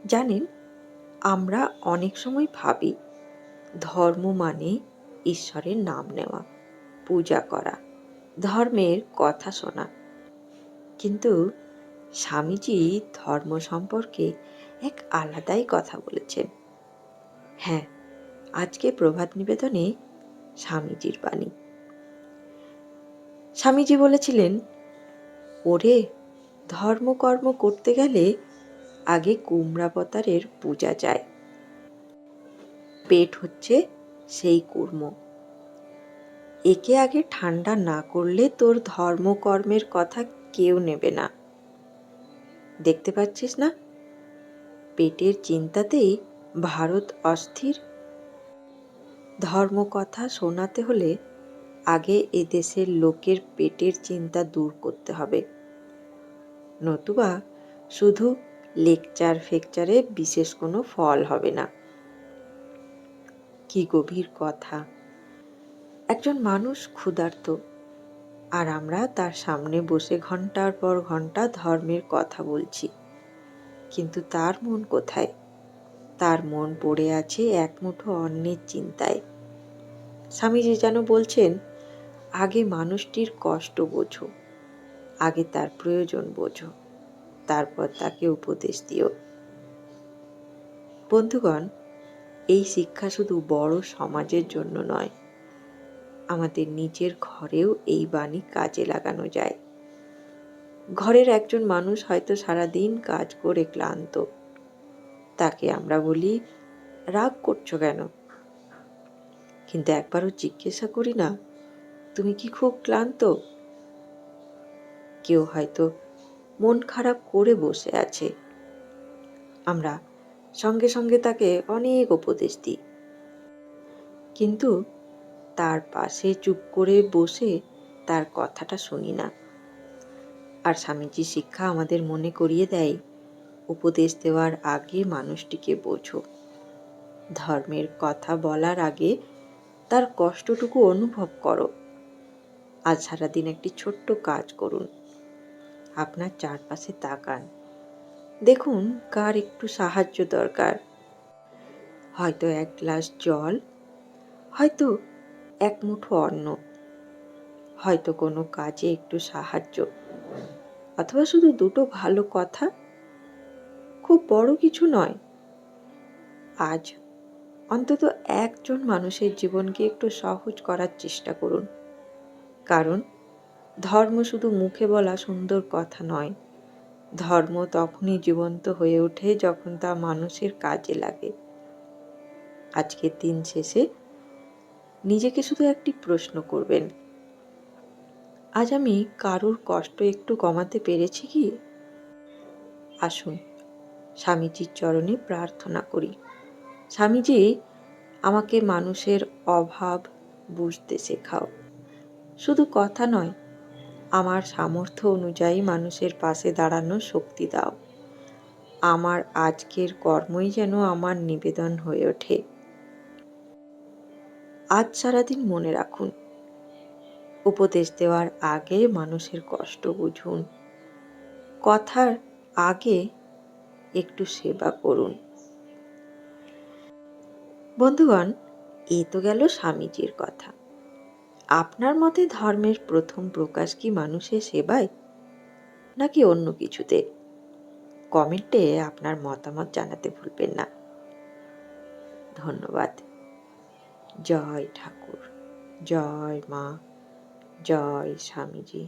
জানেন, আমরা অনেক সময় ভাবি ধর্ম মানে ঈশ্বরের নাম নেওয়া, পূজা করা, ধর্মের কথা শোনা। কিন্তু স্বামীজি ধর্ম সম্পর্কে এক আলাদাই কথা বলেছেন। হ্যাঁ, আজকে প্রভাত নিবেদনে স্বামীজির বাণী। স্বামীজি বলেছিলেন, ওরে, ধর্মকর্ম করতে গেলে আগে কুমড়াপতারের পূজা চাই। পেট হচ্ছে সেই কর্ম। একে আগে ঠান্ডা না করলে তোর ধর্মকর্মের কথা কেউ নেবে না। দেখতে পাচ্ছিস না, পেটের চিন্তাতেই ভারত অস্থির। ধর্মকথা শোনাতে হলে আগে এদেশের লোকের পেটের চিন্তা দূর করতে হবে, নতুবা শুধু লেকচার ফেকচারে বিশেষ কোনো ফল হবে না। কি গভীর কথা! একজন মানুষ ক্ষুধার্ত, আর আমরা তার সামনে বসে ঘন্টার পর ঘন্টা ধর্মের কথা বলছি। কিন্তু তার মন কোথায়? তার মন পড়ে আছে এক মুঠো অন্নের চিন্তায়। স্বামীজি যেন বলছেন, আগে মানুষটির কষ্ট বোঝো, আগে তার প্রয়োজন বোঝো, তারপর তাকে উপদেশ দিও। বন্ধুগণ, এই শিক্ষা শুধু বড় সমাজের জন্য নয়, আমাদের নিজের ঘরেও এই বাণী কাজে লাগানো যায়। ঘরের একজন মানুষ হয়তো সারাদিন কাজ করে ক্লান্ত। তাকে আমরা বলি, রাগ করছো কেন? কিন্তু একবারও জিজ্ঞাসা করি না, তুমি কি খুব ক্লান্ত? কেউ হয়তো মন খারাপ করে বসে আছে। আমরা সঙ্গে সঙ্গে তাকে অনেক উপদেশ দিই, কিন্তু তার পাশে চুপ করে বসে তার কথাটা শুনি না। আর স্বামীজি শিক্ষা আমাদের মনে করিয়ে দেয়, উপদেশ দেওয়ার আগে মানুষটিকে বোঝো। ধর্মের কথা বলার আগে তার কষ্টটুকু অনুভব করো। আজ সারাদিন একটি ছোট্ট কাজ করুন। আপনার চারপাশে তাকান, দেখুন কার একটু সাহায্য দরকার। হয়তো এক গ্লাস জল, হয়তো এক মুঠো অন্ন, হয়তো কোনো কাজে একটু সাহায্য, অথবা শুধু দুটো ভালো কথা। খুব বড় কিছু নয়। আজ অন্তত একজন মানুষের জীবনকে একটু সহজ করার চেষ্টা করুন। কারণ ধর্ম শুধু মুখে বলা সুন্দর কথা নয়। ধর্ম তখনই জীবন্ত হয়ে ওঠে যখন তা মানুষের কাজে লাগে। আজকের দিন শেষে নিজেকে শুধু একটি প্রশ্ন করবেন, আজ আমি কারোর কষ্ট একটু কমাতে পেরেছি কি? আসুন স্বামীজির চরণে প্রার্থনা করি। স্বামীজি, আমাকে মানুষের অভাব বুঝতে শেখাও। শুধু কথা নয়, আমার সামর্থ্য অনুযায়ী মানুষের পাশে দাঁড়ানোর শক্তি দাও। আমার আজকের কর্মই যেন আমার নিবেদন হয়ে ওঠে। আজ সারাদিন মনে রাখুন, উপদেশ দেওয়ার আগে মানুষের কষ্ট বুঝুন। কথার আগে একটু সেবা করুন। বন্ধুগণ, এ তো গেল স্বামীজির কথা। আপনার মতে ধর্মের প্রথম প্রকাশ কি মানুষের সেবায়, নাকি অন্য কিছুতে? কমেন্টে আপনার মতামত জানাতে ভুলবেন না। ধন্যবাদ। জয় ঠাকুর, জয় মা, জয় স্বামীজি।